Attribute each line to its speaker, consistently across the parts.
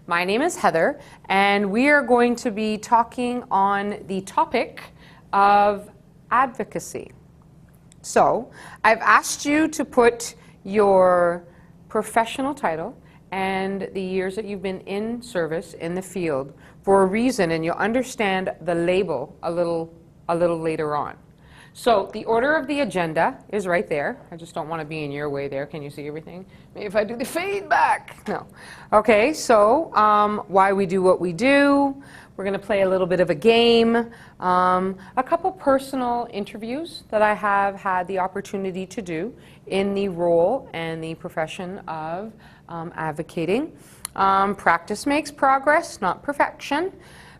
Speaker 1: My name is Heather, and we are going to be talking on the topic of advocacy. So, I've asked you to put your professional title and the years that you've been in service in the field for a reason, and you'll understand the label a little later on. So the order of the agenda is right there. I just don't want to be in your way there. Can you see everything? Maybe if I do the feedback. No. Okay, so why we do what we do. We're going to play a little bit of a game. A couple personal interviews that I have had the opportunity to do in the role and the profession of advocating. Practice makes progress, not perfection.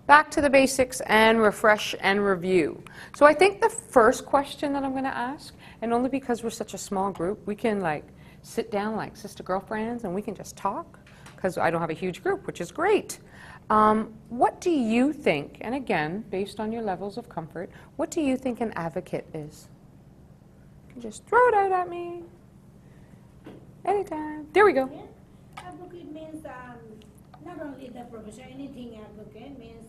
Speaker 1: Back to the basics and refresh and review. So I think the first question that I'm going to ask, and only because we're such a small group, we can like sit down like sister girlfriends and we can just talk, because I don't have a huge group, which is great. What do you think, and again, based on your levels of comfort, what do you think an advocate is? You can just throw it out at me. Anytime. There we go.
Speaker 2: Advocate means not only the profession, anything advocate means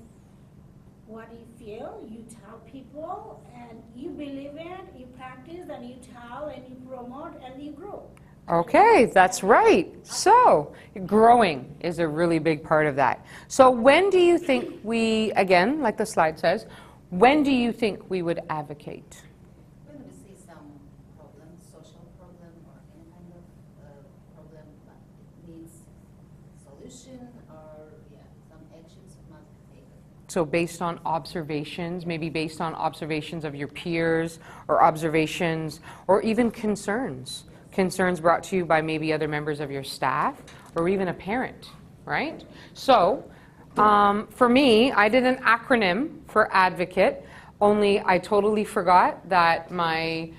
Speaker 2: what you feel, you tell people, and you believe it, you practice, and you tell, and you promote, and you grow.
Speaker 1: Okay, that's right. So, growing is a really big part of that. So when do you think we, again, like the slide says, when do you think we would advocate?
Speaker 3: When we see some problem, social problem, or any kind of problem that needs solution, or some actions must be taken.
Speaker 1: So based on observations, maybe based on observations of your peers, or observations, or even concerns. Concerns brought to you by maybe other members of your staff, or even a parent, right? So, for me, I did an acronym for advocate, only I totally forgot that my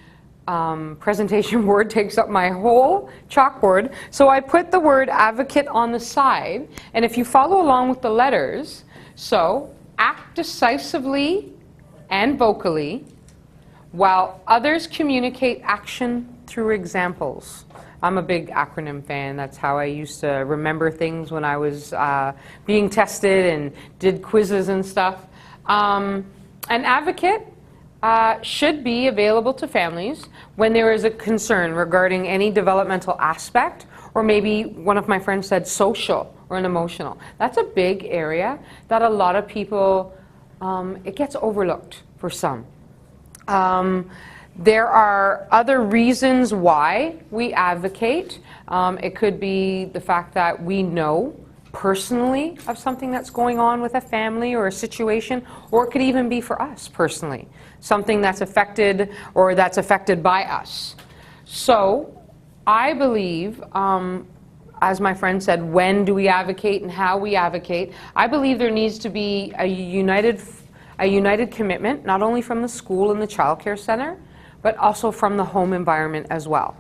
Speaker 1: presentation board takes up my whole chalkboard, so I put the word advocate on the side, and if you follow along with the letters, so act decisively and vocally, while others communicate action through examples. I'm a big acronym fan. That's how I used to remember things when I was being tested and did quizzes and stuff. An advocate should be available to families when there is a concern regarding any developmental aspect, or maybe one of my friends said social or an emotional. That's a big area that a lot of people, it gets overlooked for some. There are other reasons why we advocate. It could be the fact that we know personally of something that's going on with a family or a situation, or it could even be for us personally, something that's affected or that's affected by us. So I believe, as my friend said, when do we advocate and how we advocate, I believe there needs to be a united commitment, not only from the school and the child care center, but also from the home environment as well.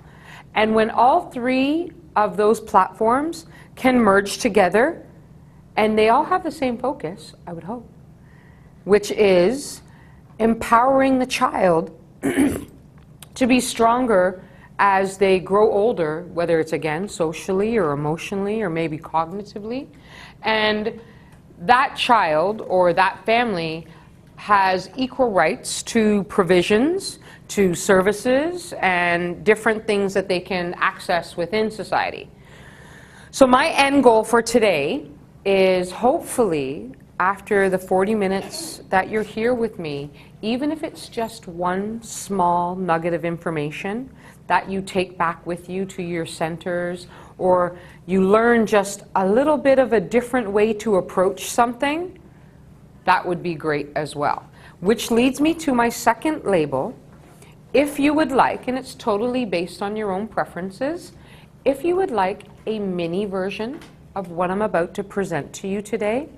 Speaker 1: And when all three of those platforms can merge together, and they all have the same focus, I would hope, which is empowering the child to be stronger as they grow older, whether it's again socially or emotionally or maybe cognitively, and that child or that family has equal rights to provisions, to services, and different things that they can access within society. So my end goal for today is hopefully after the 40 minutes that you're here with me, even if it's just one small nugget of information that you take back with you to your centers, or you learn just a little bit of a different way to approach something, that would be great as well. Which leads me to my second label. If you would like, and it's totally based on your own preferences, if you would like a mini version of what I'm about to present to you today,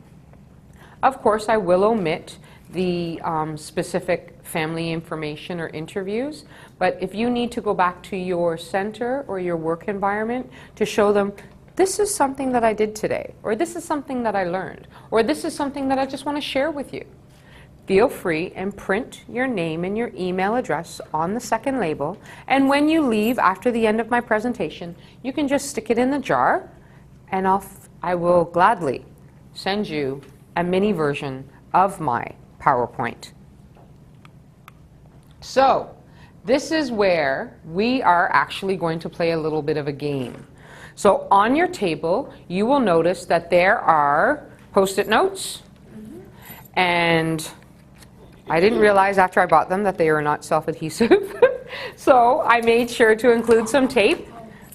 Speaker 1: of course I will omit the specific family information or interviews, but if you need to go back to your center or your work environment to show them, this is something that I did today, or this is something that I learned, or this is something that I just want to share with you, feel free and print your name and your email address on the second label, and when you leave after the end of my presentation, you can just stick it in the jar, and I'll I will gladly send you a mini version of my PowerPoint. So, this is where we are actually going to play a little bit of a game. So on your table, you will notice that there are Post-it notes, and I didn't realize after I bought them that they are not self-adhesive. So I made sure to include some tape.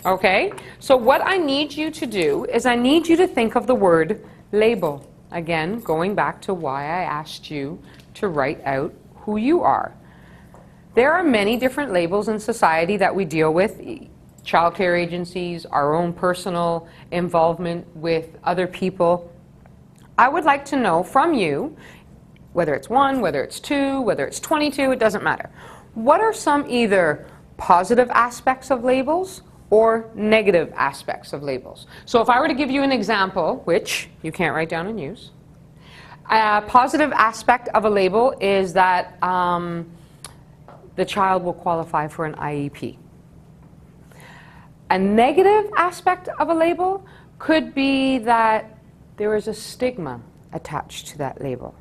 Speaker 1: Okay? So what I need you to do is I need you to think of the word label. Again, going back to why I asked you to write out who you are. There are many different labels in society that we deal with. Childcare agencies, our own personal involvement with other people. I would like to know from you, whether it's 1, whether it's 2, whether it's 22, it doesn't matter. What are some either positive aspects of labels or negative aspects of labels? So if I were to give you an example, which you can't write down and use, a positive aspect of a label is that the child will qualify for an IEP. A negative aspect of a label could be that there is a stigma attached to that label.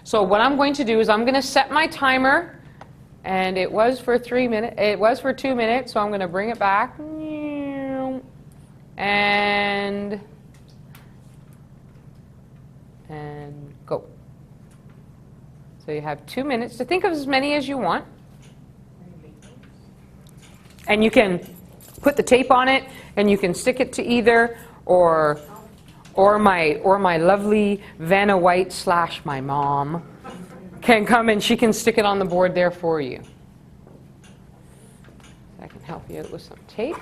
Speaker 1: So what I'm going to do is I'm going to set my timer, and it was for 3 minutes. It was for 2 minutes, so I'm going to bring it back, and go. So you have 2 minutes to think of as many as you want, and you can put the tape on it, and you can stick it to either, or my lovely Vanna White / my mom can come and she can stick it on the board there for you. I can help you out with some tape.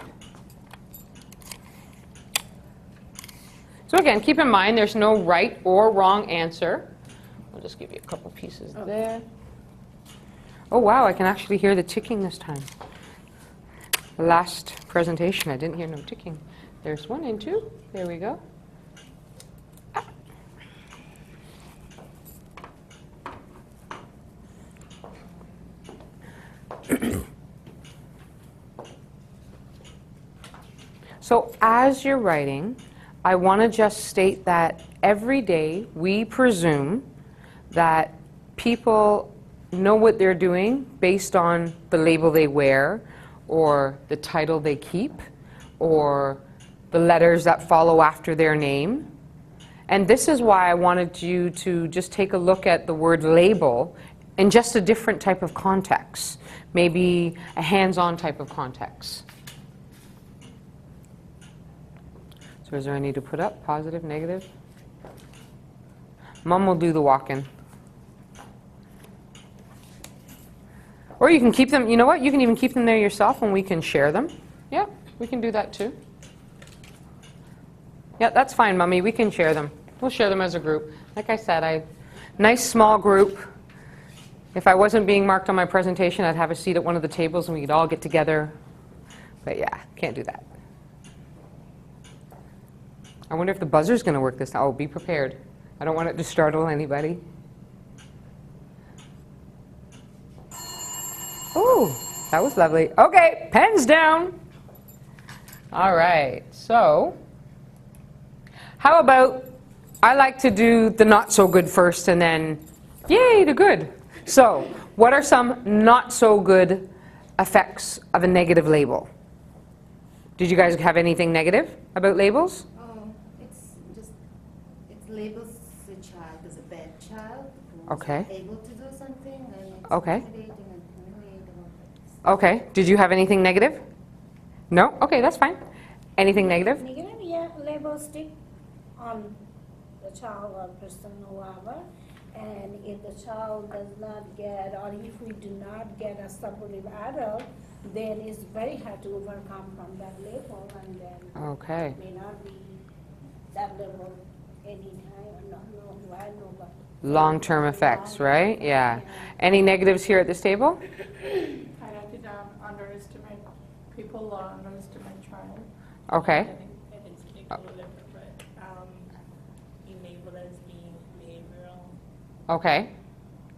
Speaker 1: So again, keep in mind there's no right or wrong answer. I'll just give you a couple pieces there. Oh wow, I can actually hear the ticking this time. The last presentation, I didn't hear no ticking. There's 1 and 2. There we go. So as you're writing, I want to just state that every day we presume that people know what they're doing based on the label they wear, or the title they keep, or the letters that follow after their name. And this is why I wanted you to just take a look at the word label in just a different type of context, maybe a hands-on type of context. So is there any to put up? Positive, negative? Mom will do the walk-in. Or you can keep them, you know what, you can even keep them there yourself and we can share them. Yeah, we can do that too. Yeah, that's fine, Mummy, we can share them. We'll share them as a group. Like I said, nice small group. If I wasn't being marked on my presentation, I'd have a seat at one of the tables and we could all get together. But yeah, can't do that. I wonder if the buzzer's going to work this time. Oh, be prepared. I don't want it to startle anybody. Ooh, that was lovely. Okay, pens down. All right, so how about I like to do the not so good first and then, yay, the good. So what are some not so good effects of a negative label? Did you guys have anything negative about labels?
Speaker 3: It labels the child as a bad child who's
Speaker 1: Okay.
Speaker 3: able to do something, and it's
Speaker 1: Okay.
Speaker 3: intimidating and humiliating.
Speaker 1: Okay, did you have anything negative? No? Okay, that's fine. Anything negative?
Speaker 2: Negative, yeah, label stick on the child or person, whoever. And if the child does not get, or if we do not get a supportive adult, then it's very hard to overcome from that label, and then
Speaker 1: Okay.
Speaker 2: may not be that level anytime, not while, but
Speaker 1: Long-term effects, right? Yeah. Any negatives here at this table?
Speaker 4: I like to underestimate people or underestimate child.
Speaker 1: Okay.
Speaker 5: I think speak a little different, but you label as being behavioral.
Speaker 1: Okay.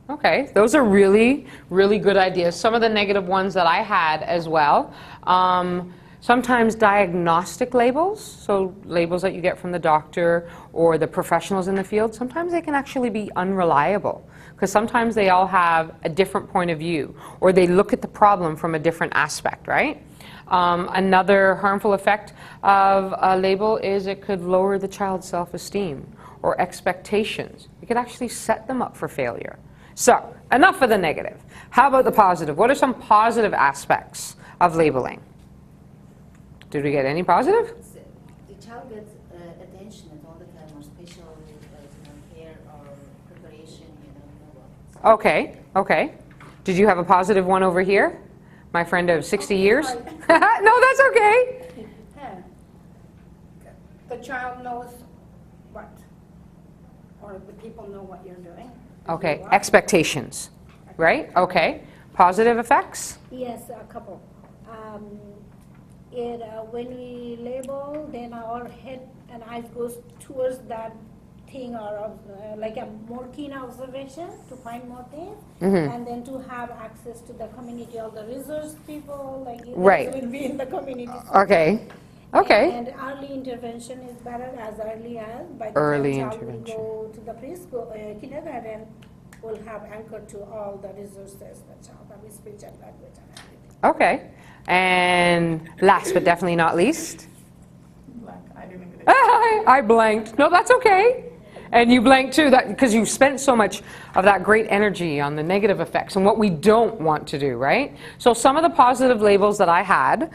Speaker 1: Okay. Those are really, really good ideas. Some of the negative ones that I had as well. Sometimes diagnostic labels, so labels that you get from the doctor or the professionals in the field, sometimes they can actually be unreliable because sometimes they all have a different point of view or they look at the problem from a different aspect, right? Another harmful effect of a label is it could lower the child's self-esteem or expectations. It could actually set them up for failure. So, enough of the negative. How about the positive? What are some positive aspects of labeling? Did we get any positive?
Speaker 3: The child gets attention at all the time, or special care or preparation, you know what.
Speaker 1: Okay, okay. Did you have a positive one over here? My friend of 60 years? No, that's okay.
Speaker 2: Yeah. The child knows what, or the people know what you're doing.
Speaker 1: Okay, expectations, right? Okay. Positive effects?
Speaker 2: Yes, a couple. When we label, then our head and eyes goes towards that thing, or like a more keen observation to find more things, and then to have access to the community, all the resource people, like you
Speaker 1: Right.
Speaker 2: guys will be in the community.
Speaker 1: Okay. Okay.
Speaker 2: And early intervention is better as early as by the
Speaker 1: Early
Speaker 2: time child will
Speaker 1: intervention.
Speaker 2: go to the preschool, kindergarten, will have anchor to all the resources the child have speech and language and everything.
Speaker 1: Okay. And last but definitely not least,
Speaker 4: Like, I didn't get it.
Speaker 1: I blanked. No, that's okay. And you blanked too, that because you spent so much of that great energy on the negative effects and what we don't want to do, right? So some of the positive labels that I had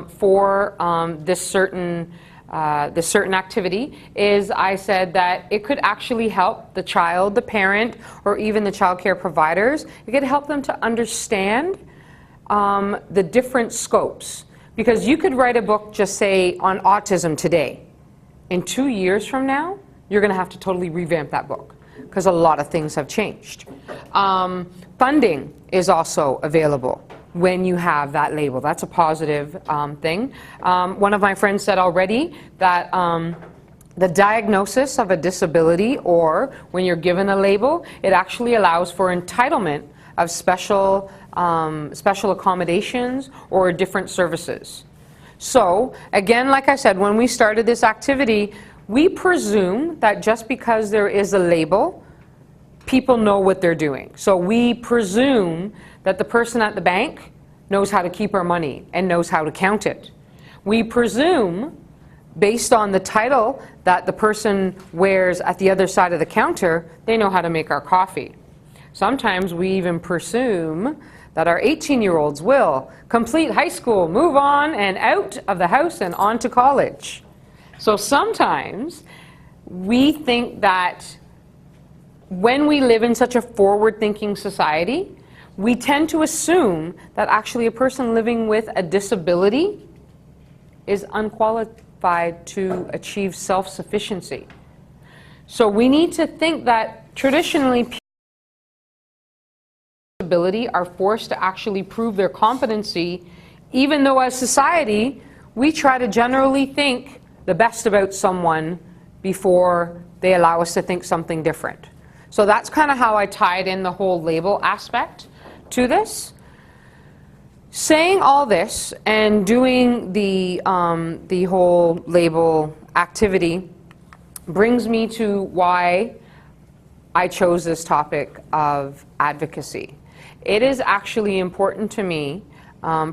Speaker 1: for this certain activity is I said that it could actually help the child, the parent, or even the child care providers. It could help them to understand the different scopes. Because you could write a book, just say, on autism today. In 2 years from now, you're going to have to totally revamp that book because a lot of things have changed. Funding is also available when you have that label. That's a positive thing. One of my friends said already that the diagnosis of a disability, or when you're given a label, it actually allows for entitlement of special accommodations or different services. So, again, like I said, when we started this activity, we presume that just because there is a label, people know what they're doing. So we presume that the person at the bank knows how to keep our money and knows how to count it. We presume, based on the title that the person wears at the other side of the counter, they know how to make our coffee. Sometimes we even presume that our 18-year-olds will complete high school, move on and out of the house and on to college. So sometimes we think that when we live in such a forward-thinking society, we tend to assume that actually a person living with a disability is unqualified to achieve self-sufficiency. So we need to think that traditionally people with disability are forced to actually prove their competency, even though as society we try to generally think the best about someone before they allow us to think something different. So that's kind of how I tied in the whole label aspect to this. Saying all this and doing the whole label activity brings me to why I chose this topic of advocacy. It is actually important to me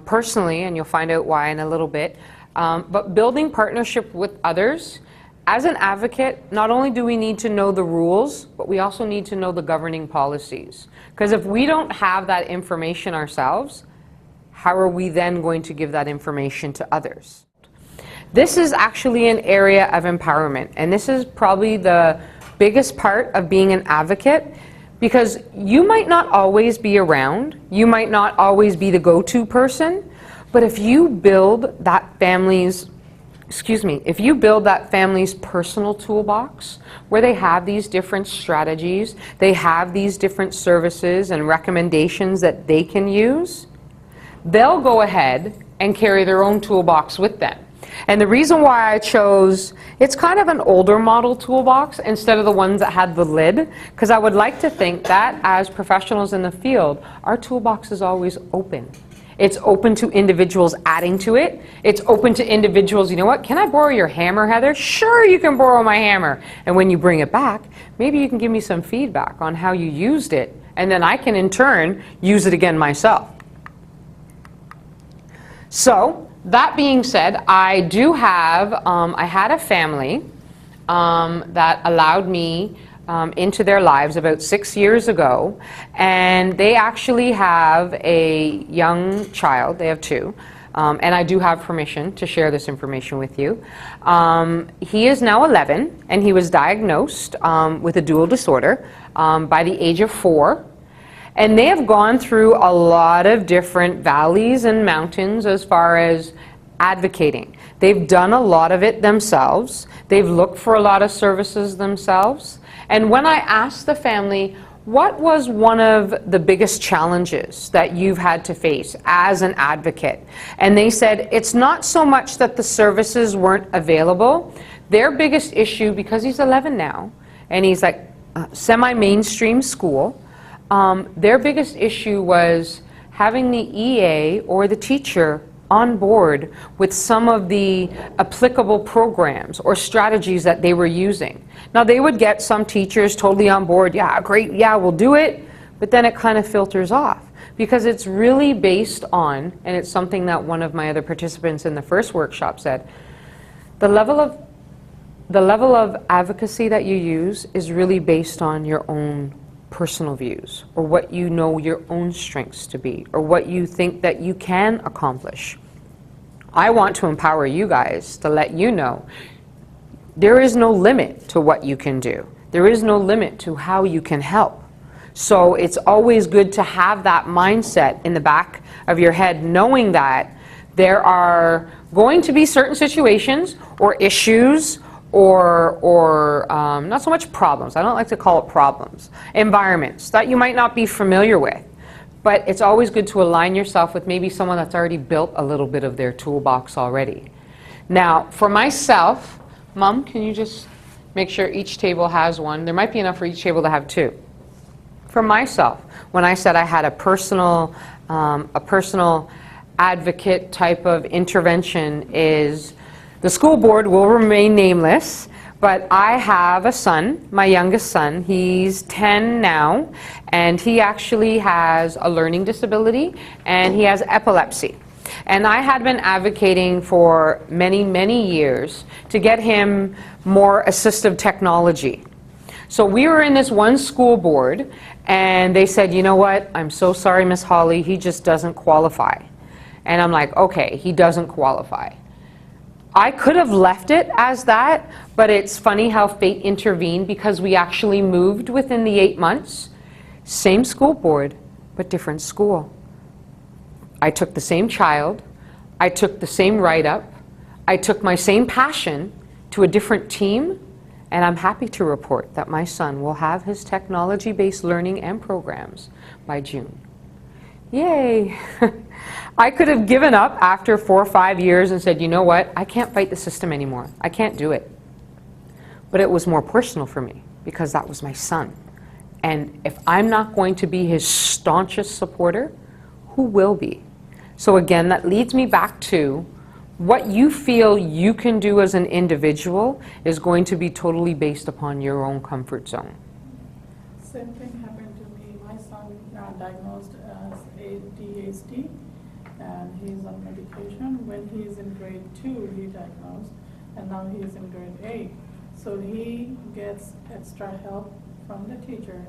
Speaker 1: personally, and you'll find out why in a little bit, but building partnership with others. As an advocate, not only do we need to know the rules, but we also need to know the governing policies. Because if we don't have that information ourselves, how are we then going to give that information to others? This is actually an area of empowerment, and this is probably the biggest part of being an advocate, because you might not always be around, you might not always be the go-to person, but if you build that family's personal toolbox where they have these different strategies, they have these different services and recommendations that they can use, they'll go ahead and carry their own toolbox with them. And the reason why I chose, it's kind of an older model toolbox instead of the ones that had the lid, because I would like to think that as professionals in the field, our toolbox is always open. It's open to individuals adding to it. It's open to individuals, you know what, can I borrow your hammer, Heather? Sure, you can borrow my hammer. And when you bring it back, maybe you can give me some feedback on how you used it, and then I can in turn use it again myself. So, that being said, I do have, I had a family that allowed me into their lives about 6 years ago, and they actually have a young child. They have two, and I do have permission to share this information with you. He is now 11, and he was diagnosed with a dual disorder by the age of 4. And they have gone through a lot of different valleys and mountains as far as advocating. They've done a lot of it themselves. They've looked for a lot of services themselves. And when I asked the family, what was one of the biggest challenges that you've had to face as an advocate? And they said, it's not so much that the services weren't available. Their biggest issue, because he's 11 now, and he's like semi-mainstream school, their biggest issue was having the EA or the teacher on board with some of the applicable programs or strategies that they were using. Now, they would get some teachers totally on board, yeah, great, yeah, we'll do it, but then it kind of filters off, because it's really based on, and it's something that one of my other participants in the first workshop said, the level of advocacy that you use is really based on your own personal views, or what you know your own strengths to be, or what you think that you can accomplish. I want to empower you guys to let you know there is no limit to what you can do. There is no limit to how you can help. So it's always good to have that mindset in the back of your head, knowing that there are going to be certain situations or issues or not so much problems, I don't like to call it problems, environments that you might not be familiar with. But it's always good to align yourself with maybe someone that's already built a little bit of their toolbox already. Now, for myself, Mom, can you just make sure each table has one? There might be enough for each table to have two. For myself, when I said I had a personal advocate type of intervention, is the school board will remain nameless, but I have a son, my youngest son. He's 10 now, and he actually has a learning disability, and he has epilepsy. And I had been advocating for many, many years to get him more assistive technology. So we were in this one school board, and they said, you know what, I'm so sorry, Miss Holly, he just doesn't qualify. And I'm like, okay, he doesn't qualify. I could have left it as that, but it's funny how fate intervened, because we actually moved within the 8 months. Same school board, but different school. I took the same child, I took the same write-up, I took my same passion to a different team, and I'm happy to report that my son will have his technology-based learning and programs by June. Yay! I could have given up after 4 or 5 years and said, you know what, I can't fight the system anymore. I can't do it. But it was more personal for me, because that was my son. And if I'm not going to be his staunchest supporter, who will be? So again, that leads me back to what you feel you can do as an individual is going to be totally based upon your own comfort zone.
Speaker 4: Same thing happened to me. My son diagnosed as ADHD, and he's on medication. When he's in grade 2, he diagnosed, and now he's in grade 8. So he gets extra help from the teacher,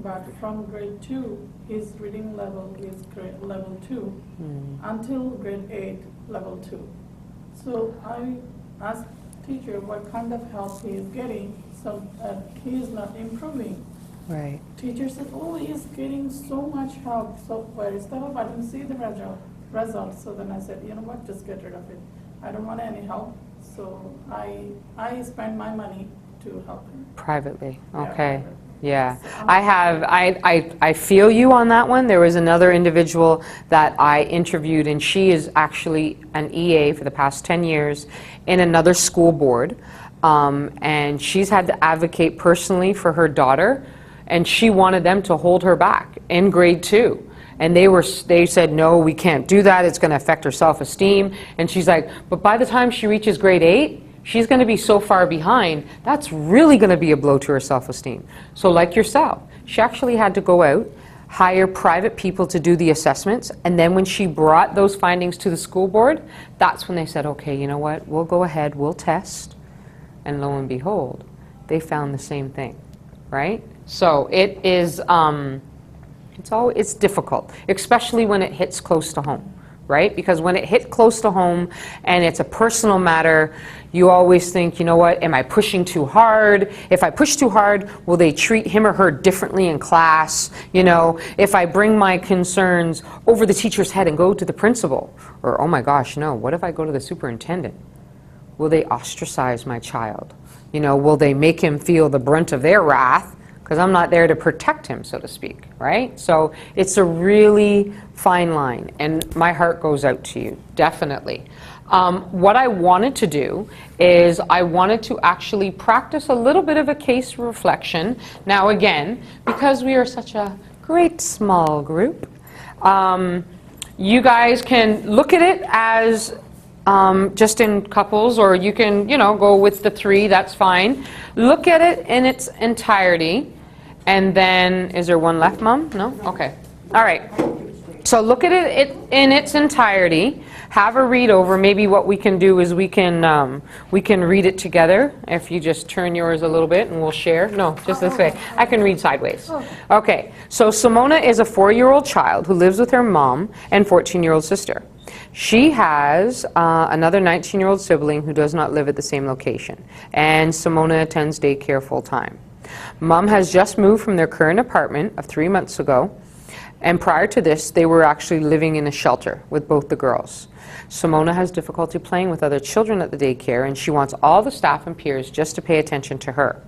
Speaker 4: but from grade 2, his reading level is grade level 2 until grade 8, level 2. So I asked teacher what kind of help he is getting, so he is not improving.
Speaker 1: Right.
Speaker 4: Teacher said, oh, he's getting so much help, so where is the help? I didn't see the results. So then I said, you know what, just get rid of it. I don't want any help, so I spend my money to help him.
Speaker 1: Privately, okay.
Speaker 4: Yeah, private.
Speaker 1: Yeah, I feel you on that one. There was another individual that I interviewed, and she is actually an EA for the past 10 years in another school board, and she's had to advocate personally for her daughter, and she wanted them to hold her back in grade 2. And they said, no, we can't do that. It's going to affect her self-esteem. And she's like, but by the time she reaches grade 8, she's going to be so far behind. That's really going to be a blow to her self-esteem. So like yourself, she actually had to go out, hire private people to do the assessments. And then when she brought those findings to the school board, that's when they said, okay, you know what? We'll go ahead, we'll test. And lo and behold, they found the same thing, right? So it is, it's difficult, especially when it hits close to home, right? Because when it hits close to home and it's a personal matter, you always think, you know what, am I pushing too hard? If I push too hard, will they treat him or her differently in class? You know, if I bring my concerns over the teacher's head and go to the principal, or oh my gosh, no, what if I go to the superintendent? Will they ostracize my child? You know, will they make him feel the brunt of their wrath? Because I'm not there to protect him, so to speak, right? So it's a really fine line, and my heart goes out to you, definitely. What I wanted to do is I wanted to actually practice a little bit of a case reflection. Now again, because we are such a great small group, you guys can look at it as just in couples, or you can, you know, go with the 3, that's fine. Look at it in its entirety, and then, is there one left, Mom? No? Okay. All right. So look at it in its entirety, have a read over. Maybe what we can do is we can read it together. If you just turn yours a little bit and we'll share. No, just this way. I can read sideways. Okay, so Simona is a 4-year-old child who lives with her mom and 14-year-old sister. She has another 19-year-old sibling who does not live at the same location, and Simona attends daycare full-time. Mom has just moved from their current apartment of 3 months ago, and prior to this, they were actually living in a shelter with both the girls. Simona has difficulty playing with other children at the daycare, and she wants all the staff and peers just to pay attention to her.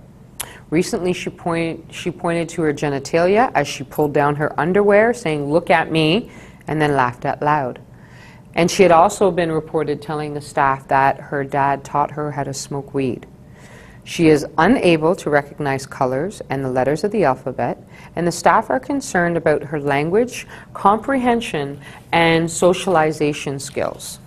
Speaker 1: Recently, she pointed to her genitalia as she pulled down her underwear, saying, "Look at me," and then laughed out loud. And she had also been reported telling the staff that her dad taught her how to smoke weed. She is unable to recognize colors and the letters of the alphabet, and the staff are concerned about her language, comprehension, and socialization skills.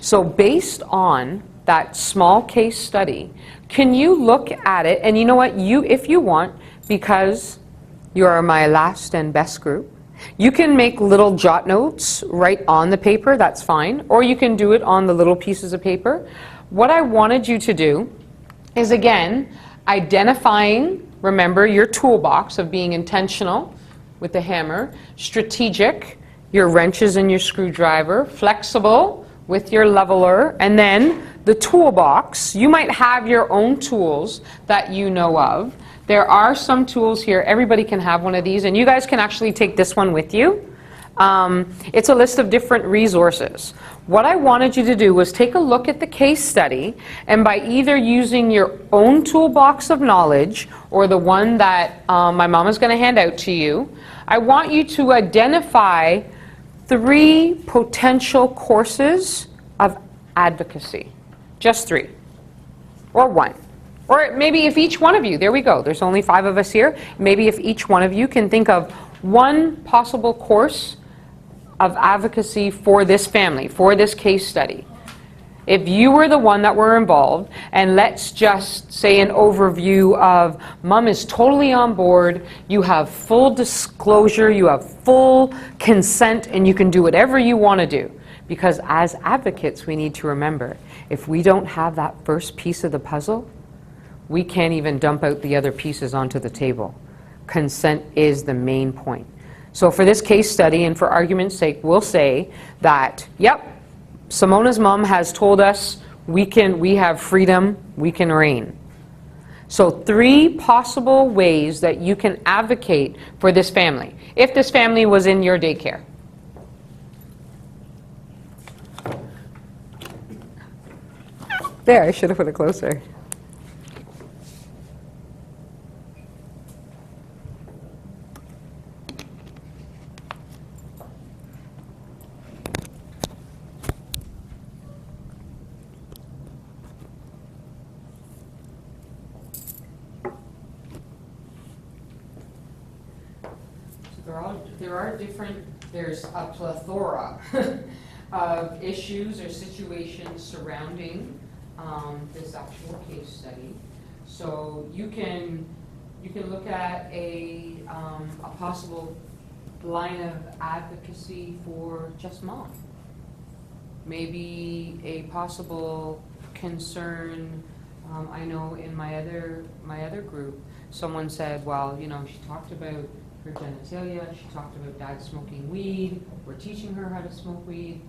Speaker 1: So based on that small case study, can you look at it, and you know what, if you want, because you are my last and best group, you can make little jot notes right on the paper, that's fine, or you can do it on the little pieces of paper. What I wanted you to do is, again, identifying, remember, your toolbox of being intentional with the hammer, strategic, your wrenches and your screwdriver, flexible with your leveler, and then the toolbox. You might have your own tools that you know of. There are some tools here. Everybody can have one of these, and you guys can actually take this one with you. It's a list of different resources. What I wanted you to do was take a look at the case study, and by either using your own toolbox of knowledge or the one that my mom is going to hand out to you, I want you to identify 3 potential courses of advocacy. Just 3. Or 1. Or maybe if each one of you, there we go, there's only 5 of us here, maybe if each one of you can think of 1 possible course of advocacy for this family, for this case study. If you were the one that were involved, and let's just say an overview of Mom is totally on board, you have full disclosure, you have full consent, and you can do whatever you want to do. Because as advocates, we need to remember, if we don't have that first piece of the puzzle, we can't even dump out the other pieces onto the table. Consent is the main point. So for this case study, and for argument's sake, we'll say that, yep, Simona's mom has told us we have freedom, we can reign. So 3 possible ways that you can advocate for this family, if this family was in your daycare. There, I should have put it closer. There's a plethora of issues or situations surrounding this actual case study. So you can look at a possible line of advocacy for just mom. Maybe a possible concern. I know in my other group, someone said, well, she talked about her genitalia, she talked about dad smoking weed, we're teaching her how to smoke weed.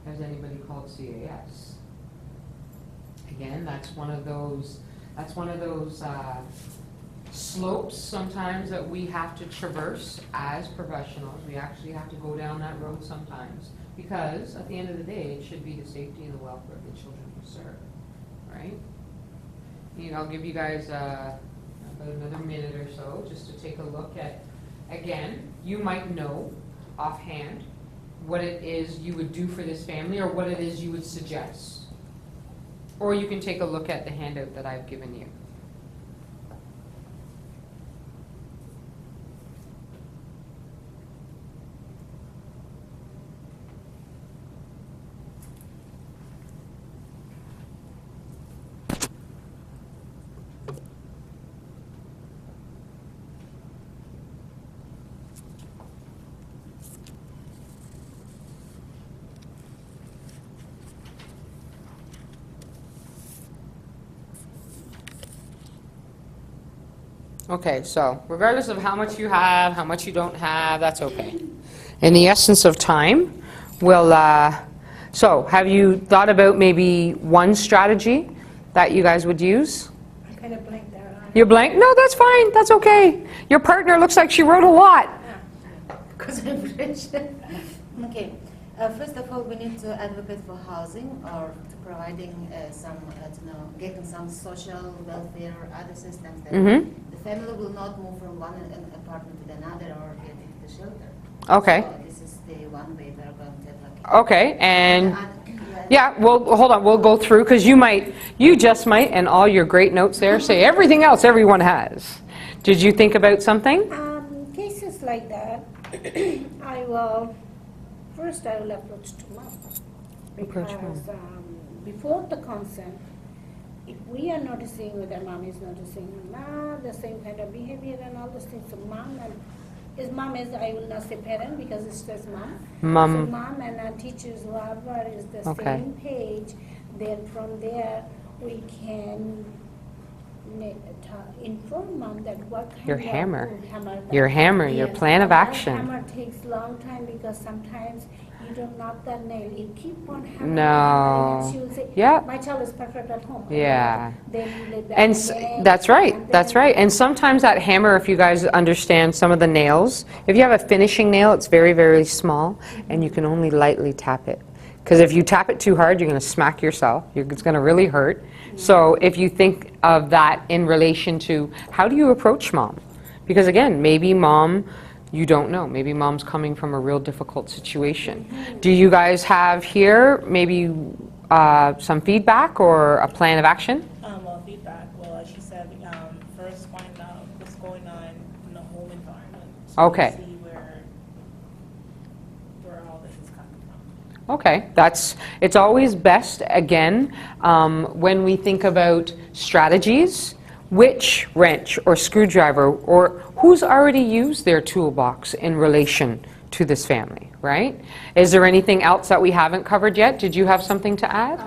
Speaker 1: Has anybody called CAS? Again, that's one of those slopes sometimes that we have to traverse as professionals. We actually have to go down that road sometimes, because at the end of the day, it should be the safety and the welfare of the children we serve, right? I'll give you guys about another minute or so just to take a look at, again, you might know offhand what it is you would do for this family or what it is you would suggest. Or you can take a look at the handout that I've given you. Okay, so regardless of how much you have, how much you don't have, that's okay. In the essence of time, so have you thought about maybe one strategy that you guys would use?
Speaker 2: I kind of blanked out on it.
Speaker 1: You're blank? No, that's fine, that's okay. Your partner looks like she wrote a lot.
Speaker 3: Because I'm rich. Okay. First of all, we need to advocate for housing or to providing getting some social welfare, other systems that the family will not move from one apartment to another or get into the shelter.
Speaker 1: Okay.
Speaker 3: So this is the one way we're going to advocate.
Speaker 1: Okay, and yeah, well, hold on, we'll go through, because you just might, and all your great notes there say everything else everyone has. Did you think about something?
Speaker 2: Cases like that, First I will approach to mom. Because before the consent, if we are noticing whether mom is noticing or not, the same kind of behavior and all those things, so mom is, I will not say parent because it's just mom. So mom and teachers, whoever is the same page, then from there we can inform mom that what kind
Speaker 1: Your
Speaker 2: of
Speaker 1: hammer.
Speaker 2: Your
Speaker 1: hammer, your plan of action.
Speaker 2: Hammer takes long time because sometimes you don't knock the nail. You keep on hammering.
Speaker 1: No.
Speaker 2: And she will say,
Speaker 1: Yeah.
Speaker 2: my child is perfect at home.
Speaker 1: Yeah.
Speaker 2: Then you let that
Speaker 1: And
Speaker 2: again,
Speaker 1: that's right,
Speaker 2: and
Speaker 1: that's
Speaker 2: then-
Speaker 1: right. And sometimes that hammer, if you guys understand some of the nails, if you have a finishing nail, it's very, very small, and you can only lightly tap it. Because if you tap it too hard, you're going to smack yourself. It's going to really hurt. So if you think of that in relation to how do you approach mom? Because again, maybe mom, you don't know. Maybe mom's coming from a real difficult situation. Do you guys have here maybe some feedback or a plan of action?
Speaker 5: Well, feedback. Well, as she said, first find out what's going on in the home environment. So
Speaker 1: Okay.
Speaker 5: see where all this is coming from.
Speaker 1: Okay, it's always best, again, when we think about strategies, which wrench or screwdriver or who's already used their toolbox in relation to this family, right? Is there anything else that we haven't covered yet? Did you have something to add?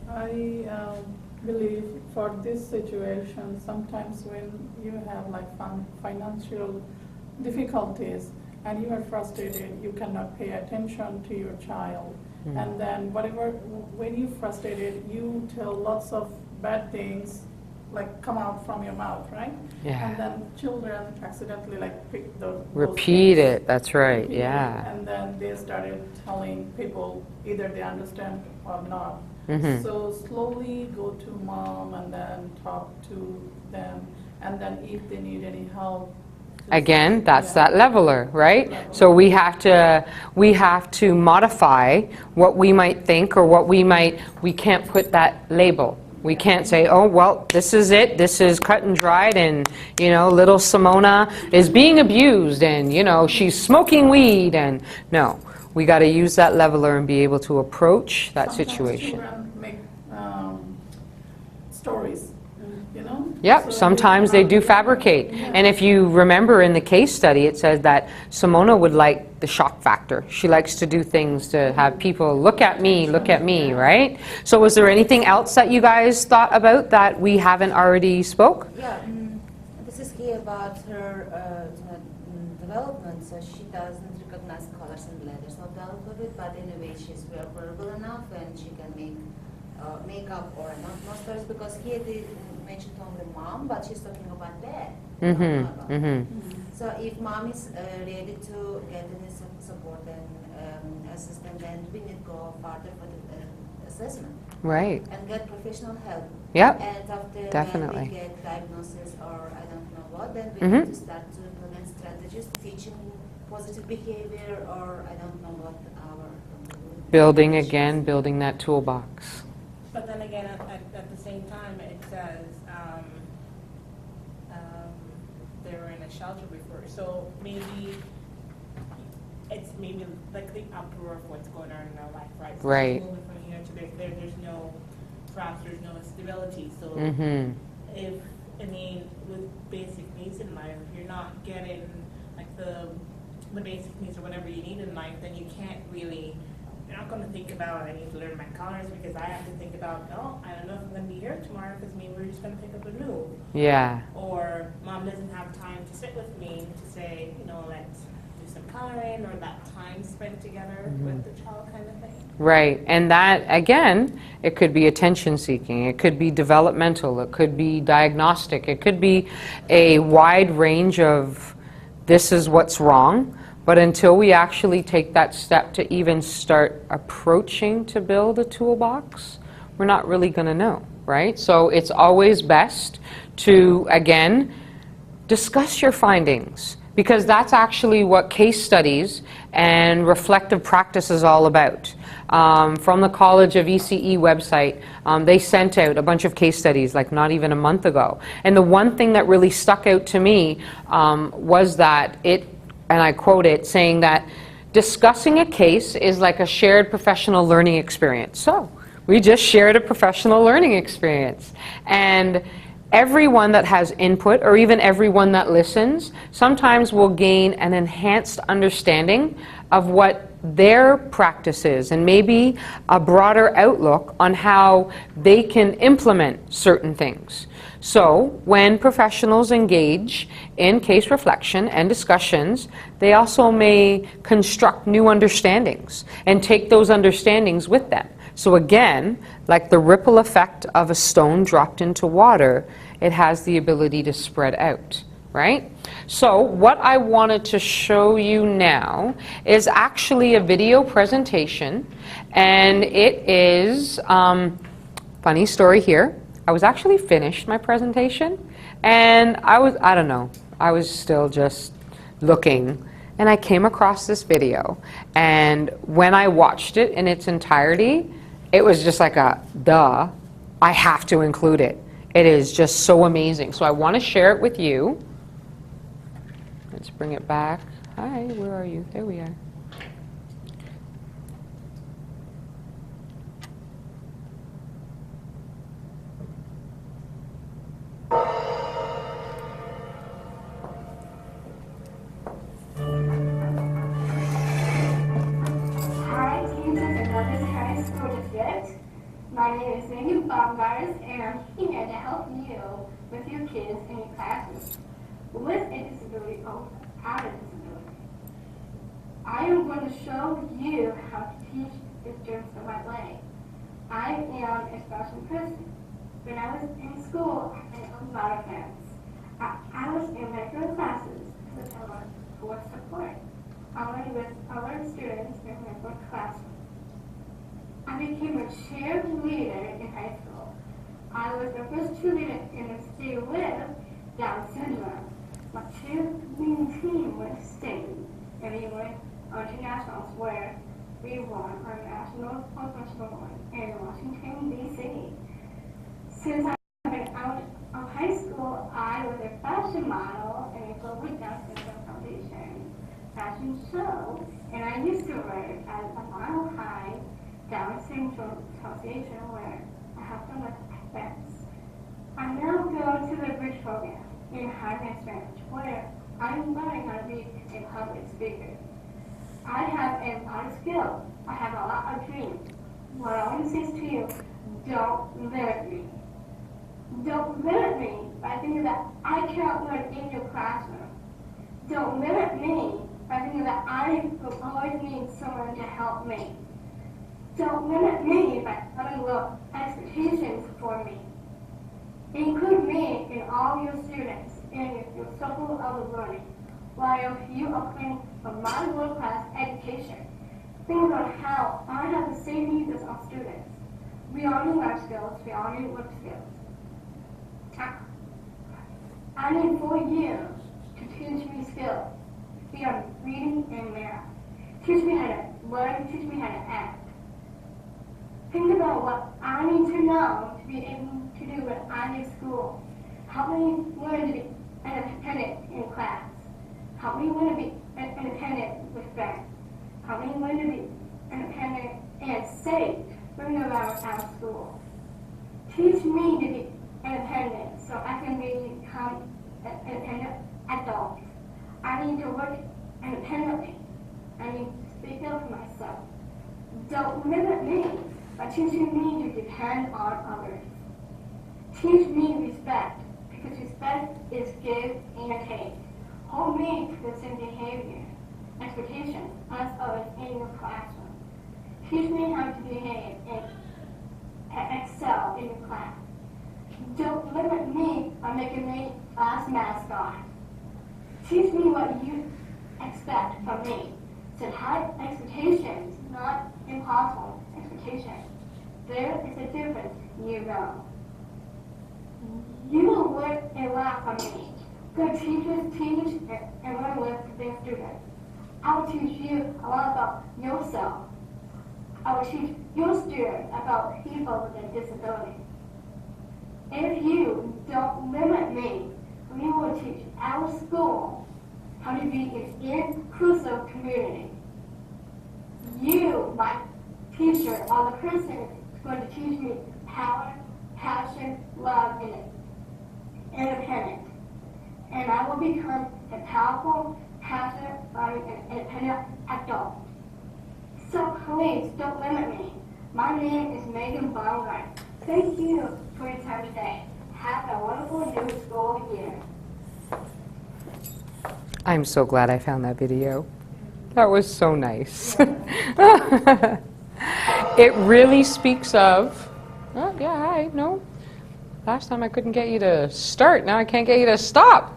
Speaker 4: I believe for this situation, sometimes when you have like financial difficulties and you are frustrated, you cannot pay attention to your child. And then when you're frustrated, you tell lots of bad things like come out from your mouth, right?
Speaker 1: Yeah.
Speaker 4: And then children accidentally like pick those
Speaker 1: Repeat
Speaker 4: things.
Speaker 1: it, that's right,
Speaker 4: Repeat it,
Speaker 1: yeah.
Speaker 4: And then they started telling people either they understand or not. So slowly go to mom and then talk to them, and then if they need any help.
Speaker 1: Again, that's
Speaker 4: yeah.
Speaker 1: that leveler, right? So we have to modify what we might think or we can't put that label We can't say, oh, well, this is it, this is cut and dried, and, you know, little Simona is being abused, and, you know, she's smoking weed, and, no. We got to use that leveler and be able to approach that
Speaker 4: Sometimes
Speaker 1: situation.
Speaker 4: children make stories, you know?
Speaker 1: Yep,
Speaker 4: So
Speaker 1: sometimes they do fabricate.
Speaker 4: Yeah.
Speaker 1: And if you remember in the case study, it says that Simona would like the shock factor. She likes to do things to have people look at me, right? So was there anything else that you guys thought about that we haven't already spoke?
Speaker 3: Yeah, this is here about her development. So she doesn't recognize colors and letters, no doubt of it. But anyway, she's well verbal enough, and she can make makeup or not stories, because here they mentioned only mom, but she's talking about dad. So if mom is ready to get any support and assistance, then we need to go further for the assessment.
Speaker 1: Right.
Speaker 3: And get professional help.
Speaker 1: Yep.
Speaker 3: And after
Speaker 1: Definitely.
Speaker 3: when we get diagnosis or I don't know what, then we
Speaker 1: Mhm.
Speaker 3: need to start to implement strategies, teaching positive behavior, or I don't know what our
Speaker 1: Building again, building that toolbox.
Speaker 5: But then again, at the same time, it says they were in a shelter before, so maybe it's maybe like the uproar of what's going on in their life, right? So
Speaker 1: Right.
Speaker 5: moving from here to there, perhaps there's no stability. So
Speaker 1: Mm-hmm.
Speaker 5: if, I mean, with basic needs in life, if you're not getting like the basic needs or whatever you need in life, then you can't really, you're not going to think about, I need to learn my colors, because I have to think about, oh, I don't know if I'm going to be here tomorrow, because maybe we're just going to pick up a new.
Speaker 1: Yeah.
Speaker 5: Or mom doesn't have time to sit with me to say, you know, let's do some coloring, or that time spent together with the child kind of thing.
Speaker 1: Right, and that, again, it could be attention seeking, it could be developmental, it could be diagnostic, it could be a wide range of this is what's wrong, but until we actually take that step to even start approaching to build a toolbox, we're not really going to know, right? So it's always best to, again, discuss your findings, because that's actually what case studies and reflective practice is all about. From the College of ECE website, they sent out a bunch of case studies like not even a month ago. And the one thing that really stuck out to me was that it, and I quote it, saying that discussing a case is like a shared professional learning experience. So we just shared a professional learning experience. And everyone that has input, or even everyone that listens, sometimes will gain an enhanced understanding of what their practice is, and maybe a broader outlook on how they can implement certain things. So when professionals engage in case reflection and discussions, they also may construct new understandings and take those understandings with them. So again, like the ripple effect of a stone dropped into water, it has the ability to spread out, right? So what I wanted to show you now is actually a video presentation, and it is, funny story here, I was actually finished my presentation, and I don't know, I was still just looking, and I came across this video, and when I watched it in its entirety, it was just like a, duh, I have to include it. It is just so amazing. So I want to share it with you. Let's bring it back. Hi, where are you? There we are.
Speaker 6: Hi, team of 11th High School District. My name is Megan Baumgars, and I'm here to help you with your kids in your classes with a disability or without a disability. I am going to show you how to teach the students the right way. I am a special person. When I was in school, I made a lot of friends. I was in regular classes which I learned for support. I learned with other students in regular classrooms. I became a cheerleader in high school. I was the first cheerleader in the state with Down syndrome. My cheerleading team went state, and we went on to nationals where we won our national professional one in Washington, D.C. Since I've been out of high school, I was a fashion model in a global dance foundation fashion show, and I used to work at a Mile High Down Syndrome Association where I have so much events. I now go to the bridge program in Harvard French, where I'm learning how to be a public speaker. I have a lot of skill. I have a lot of dreams. What I want to say to you, don't limit me. Don't limit me by thinking that I can't learn in your classroom. Don't limit me by thinking that I will always need someone to help me. Don't limit me by having low expectations for me. Include me in all your students in your circle of learning. While you are planning for my world-class education, think about how I have the same needs as our students. We all need life skills, we all need work skills. I need 4 years to teach me skills beyond reading and math. Teach me how to learn, teach me how to act. Think about what I need to know to be able to do when I'm in school. Help me learn to be independent in class. Help me learn to be independent with friends. Help me learn to be independent and safe when I'm out of school. Teach me to be independent so I can become an independent adult. I need to work independently. I need to speak up for myself. Don't limit me by teaching me to depend on others. Teach me respect, because respect is give and take. Hold me to the same behavior, expectations as others in your classroom. Teach me how to behave and excel in your class. Don't limit me by making me class mascot. Teach me what you expect from me. Set high expectations, not impossible expectations. There is a difference, you know. You will learn a lot from me. Good teachers teach and learn with their students. I will teach you a lot about yourself. I will teach your students about people with a disability. If you don't limit me, we will teach our school how to be an inclusive community. You, my teacher, are the person who's going to teach me power, passion, love, and independence. And I will become a powerful, passionate, loving, and independent adult. So please don't limit me. My name is Megan Baumgart. Thank you for your time today. Have a wonderful new school year.
Speaker 1: I'm so glad I found that video. That was so nice. It really speaks of, oh yeah, hi, no. Last time I couldn't get you to start, now I can't get you to stop.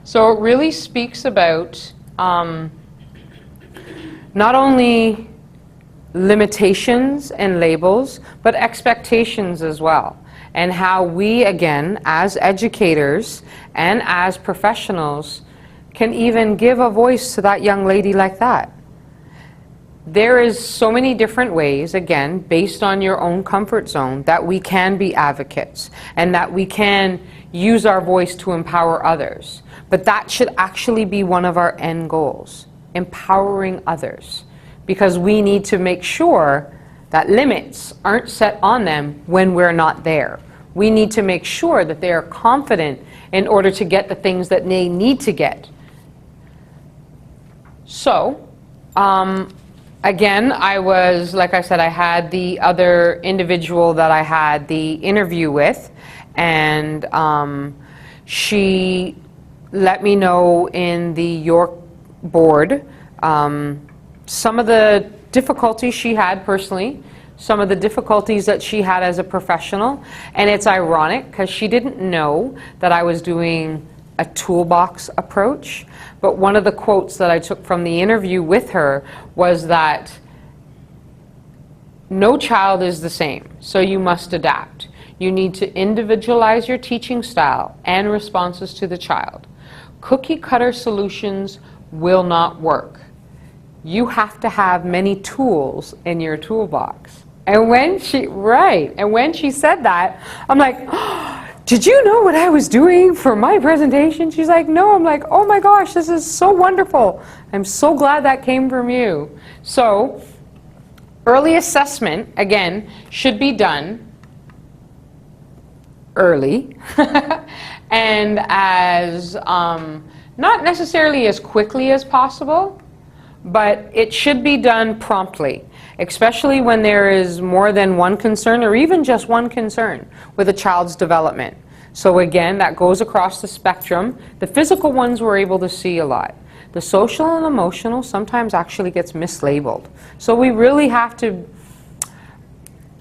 Speaker 1: So it really speaks about not only limitations and labels, but expectations as well. And how we, again, as educators and as professionals, can even give a voice to that young lady like that. There is so many different ways, again, based on your own comfort zone, that we can be advocates and that we can use our voice to empower others. But that should actually be one of our end goals, empowering others. Because we need to make sure that limits aren't set on them when we're not there. We need to make sure that they are confident in order to get the things that they need to get. So, again, I was, like I said, I had the other individual that I had the interview with, and she let me know in the York board some of the difficulties she had personally, some of the difficulties that she had as a professional, and it's ironic because she didn't know that I was doing a toolbox approach, but one of the quotes that I took from the interview with her was that no child is the same, so you must adapt. You need to individualize your teaching style and responses to the child. Cookie cutter solutions will not work. You have to have many tools in your toolbox. And when she said that, I'm like, oh, did you know what I was doing for my presentation? She's like, no. I'm like, oh my gosh, this is so wonderful. I'm so glad that came from you. So, early assessment, again, should be done early and as, not necessarily as quickly as possible, but it should be done promptly, especially when there is more than one concern or even just one concern with a child's development. So again, that goes across the spectrum. The physical ones we're able to see a lot. The social and emotional sometimes actually gets mislabeled. So we really have to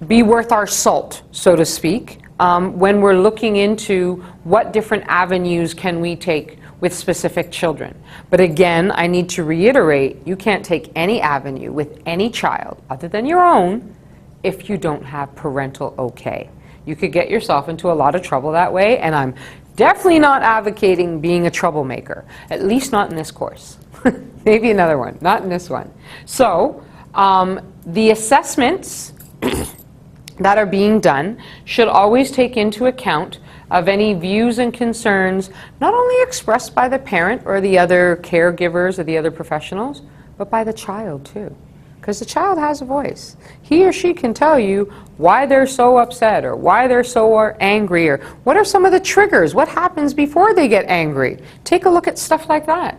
Speaker 1: be worth our salt, so to speak, when we're looking into what different avenues can we take with specific children. But again, I need to reiterate, you can't take any avenue with any child other than your own if you don't have parental okay. You could get yourself into a lot of trouble that way, and I'm definitely not advocating being a troublemaker, at least not in this course. Maybe another one, not in this one. So, the assessments that are being done should always take into account of any views and concerns, not only expressed by the parent or the other caregivers or the other professionals, but by the child too. Because the child has a voice. He or she can tell you why they're so upset or why they're so angry or what are some of the triggers, what happens before they get angry. Take a look at stuff like that.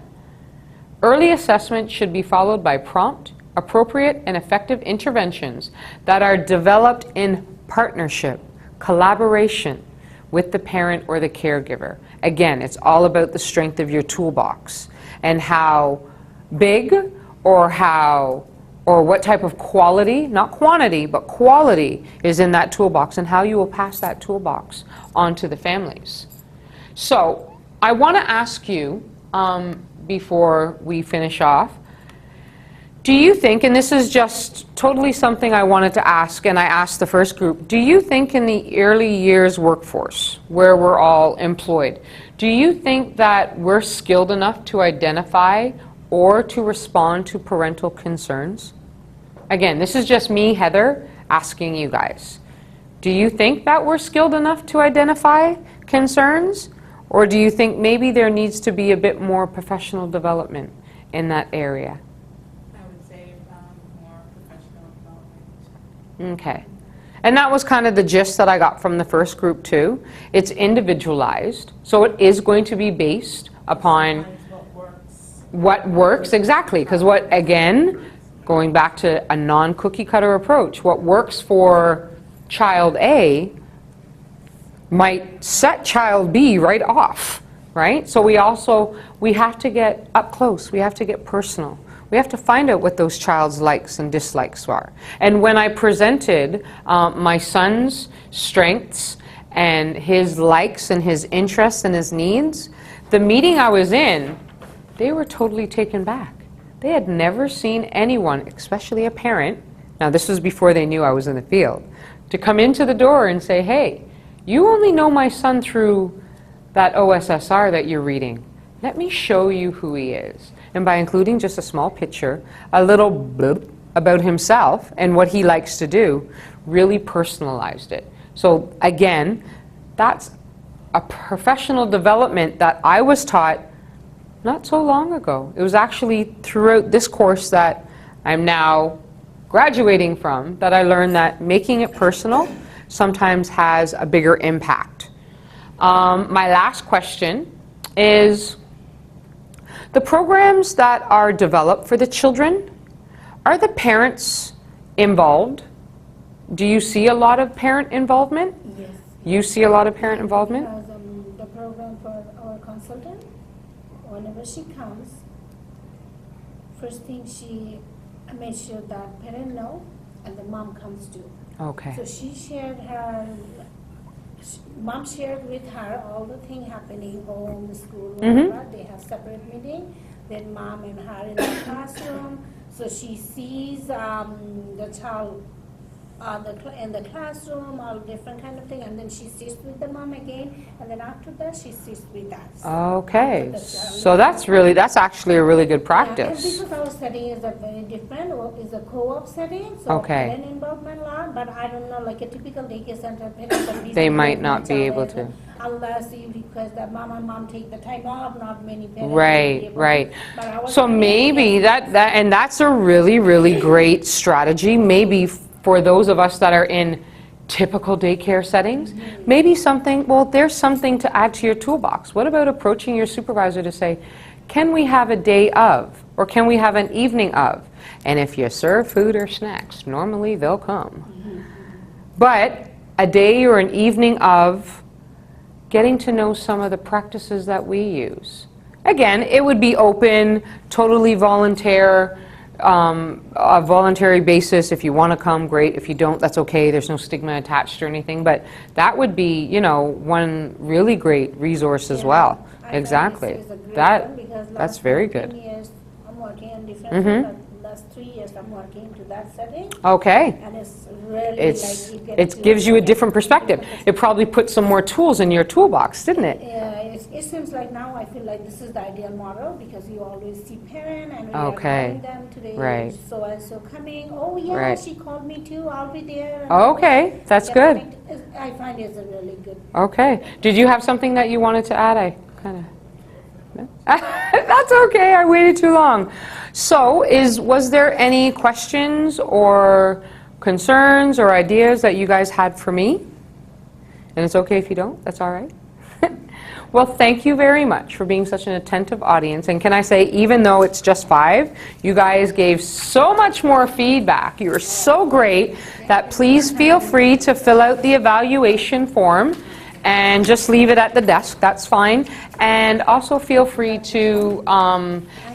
Speaker 1: Early assessment should be followed by prompt, appropriate, and effective interventions that are developed in partnership, collaboration with the parent or the caregiver. Again, it's all about the strength of your toolbox and how big or what type of quality, not quantity, but quality is in that toolbox and how you will pass that toolbox on to the families. So I want to ask you, before we finish off, do you think, and this is just totally something I wanted to ask, and I asked the first group, do you think in the early years workforce, where we're all employed, do you think that we're skilled enough to identify or to respond to parental concerns? Again, this is just me, Heather, asking you guys. Do you think that we're skilled enough to identify concerns? Or do you think maybe there needs to be a bit more professional development in that area? Okay. And that was kind of the gist that I got from the first group too. It's individualized, so it is going to be based upon what works exactly. Because what, again, going back to a non-cookie cutter approach, what works for child A might set child B right off, right? So we have to get up close, we have to get personal. We have to find out what those child's likes and dislikes are. And when I presented my son's strengths and his likes and his interests and his needs, the meeting I was in, they were totally taken back. They had never seen anyone, especially a parent, now this was before they knew I was in the field, to come into the door and say, hey, you only know my son through that OSSR that you're reading. Let me show you who he is. And by including just a small picture, a little blurb about himself and what he likes to do, really personalized it. So again, that's a professional development that I was taught not so long ago. It was actually throughout this course that I'm now graduating from that I learned that making it personal sometimes has a bigger impact. My last question is, the programs that are developed for the children, are the parents involved? Do you see a lot of parent involvement?
Speaker 2: Yes.
Speaker 1: You see a lot of parent involvement?
Speaker 2: Because the program for our consultant, whenever she comes, first thing she makes sure that parent know and the mom comes too.
Speaker 1: Okay.
Speaker 2: So she shared her, mom shared with her all the things happening home, school, whatever. They have separate meeting. Then mom and her in the classroom. So she sees the child in the classroom, all different kind of thing, and then she sits with the mom again, and then after that she sits with us.
Speaker 1: Okay, so that's actually a really good
Speaker 2: Yeah, and
Speaker 1: practice.
Speaker 2: because our setting is a very different, is a co-op setting, so
Speaker 1: Okay.
Speaker 2: parent involvement a lot, but I don't know, like a typical daycare center, parents are busy
Speaker 1: They might
Speaker 2: with
Speaker 1: not
Speaker 2: each
Speaker 1: be able
Speaker 2: other,
Speaker 1: to.
Speaker 2: Unless you request that mom and mom take the time off, not many parents. will be
Speaker 1: Right,
Speaker 2: able to.
Speaker 1: right.
Speaker 2: But our
Speaker 1: So
Speaker 2: setting,
Speaker 1: maybe
Speaker 2: yes,
Speaker 1: and that's a really, really great strategy, maybe for those of us that are in typical daycare settings, maybe something, well, there's something to add to your toolbox. What about approaching your supervisor to say, can we have a day of, or can we have an evening of? And if you serve food or snacks, normally they'll come. But a day or an evening of getting to know some of the practices that we use. Again, it would be open, totally a voluntary basis. If you want to come, great. If you don't, that's okay. There's no stigma attached or anything. But that would be, one really great resource as
Speaker 2: Yeah,
Speaker 1: well.
Speaker 2: I find
Speaker 1: Exactly.
Speaker 2: this is a great
Speaker 1: That
Speaker 2: one because
Speaker 1: that's
Speaker 2: last
Speaker 1: very
Speaker 2: 14
Speaker 1: good.
Speaker 2: years I'm working in different,
Speaker 1: Mhm.
Speaker 2: last 3 years I'm working to that setting,
Speaker 1: Okay.
Speaker 2: and it's really
Speaker 1: It's
Speaker 2: like you get
Speaker 1: it
Speaker 2: to
Speaker 1: gives you a
Speaker 2: get
Speaker 1: different perspective. It probably put some more tools in your toolbox, didn't it?
Speaker 2: Yeah, it seems like now I feel like this is the ideal model because you always see parent and we
Speaker 1: Okay.
Speaker 2: are telling them today
Speaker 1: Right.
Speaker 2: so and so coming. Oh yeah,
Speaker 1: Right.
Speaker 2: she called me too. I'll be there. And
Speaker 1: Okay, that's
Speaker 2: get
Speaker 1: good.
Speaker 2: connected. I find it's a really good.
Speaker 1: Okay. Did you have something that you wanted to add? I kind of. No? That's okay. I waited too long. So, was there any questions or concerns or ideas that you guys had for me? And it's okay if you don't. That's all right. Well, thank you very much for being such an attentive audience. And can I say, even though it's just 5, you guys gave so much more feedback. You were so great that please feel free to fill out the evaluation form and just leave it at the desk. That's fine. And also feel free to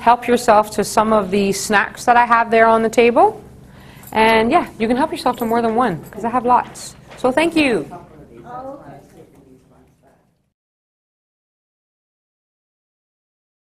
Speaker 1: help yourself to some of the snacks that I have there on the table. And yeah, you can help yourself to more than one because I have lots. So thank you.
Speaker 2: Oh,